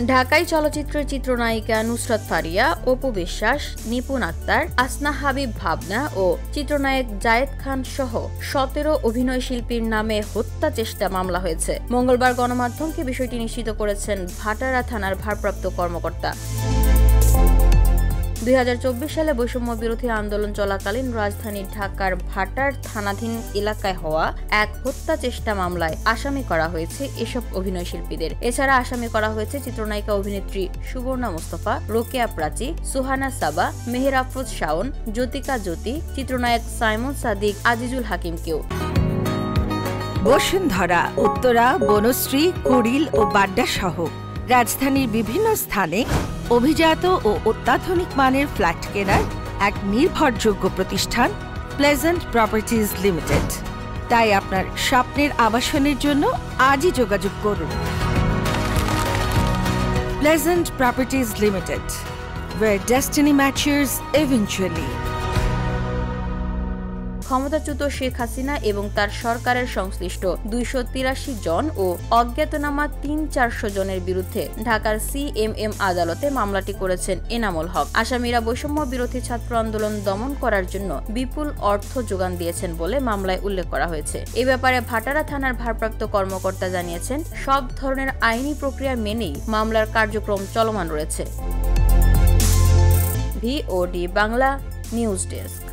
ঢাকাই চলচ্চিত্রের চিত্রনায়িকা নুসরাত ফারিয়া, অপু বিশ্বাস, নিপুণ আক্তার, আসনা হাবিব ভাবনা ও চিত্রনায়ক জায়েদ খান সহ ১৭ অভিনয় শিল্পীর নামে হত্যা চেষ্টা মামলা হয়েছে। মঙ্গলবার গণমাধ্যমকে বিষয়টি নিশ্চিত করেছেন ভাটারা থানার ভারপ্রাপ্ত কর্মকর্তা। ২০২৪ সালে বৈষম্য বিরোধী আন্দোলন চলাকালীন রাজধানী ঢাকার ভাটার থানাধীন এলাকায় হওয়া এক হত্যা চেষ্টা মামলায় আসামি করা হয়েছে এসব অভিনয় শিল্পীদের। এছাড়া আসামি করা হয়েছে চিত্রনায়িকা অভিনেত্রী সুবর্ণা মুস্তাফা, রোকেয়া প্রাচী, সুহানা সাবা, মেহের আফরোজ শাওন, জ্যোতিকা জ্যোতি, চিত্রনায়ক সাইমন সাদিক, আজিজুল হাকিমকেও। বসুন্ধরা, উত্তরা, বনশ্রী, কুড়িল ও বাড্ডা সহ রাজধানীর বিভিন্ন স্থানে অভিজাত ও অত্যাধুনিক মানের ফ্ল্যাট কেনার এক নির্ভরযোগ্য প্রতিষ্ঠান প্লেজেন্ট প্রপার্টিজ লিমিটেড। তাই আপনার স্বপ্নের আবাসনের জন্য আজই যোগাযোগ করুন। Pleasant properties limited, where destiny matches eventually। ক্ষমতাচ্যুত শেখ হাসিনা এবং তার সরকারের সংশ্লিষ্ট ২৮৩ জন ও অজ্ঞাতনামা ৩-৪০০ জনের বিরুদ্ধে ঢাকার সিএমএম আদালতে মামলাটি করেছেন এনামুল হক। আসামিরা বৈষম্য বিরোধী ছাত্র আন্দোলন দমন করার জন্য বিপুল অর্থ যোগান দিয়েছেন বলে মামলায় উল্লেখ করা হয়েছে। এ ব্যাপারে ভাটারা থানার ভারপ্রাপ্ত কর্মকর্তা জানিয়েছেন, সব ধরনের আইনি প্রক্রিয়া মেনেই মামলার কার্যক্রম চলমান রয়েছে। VOD Bangla news desk.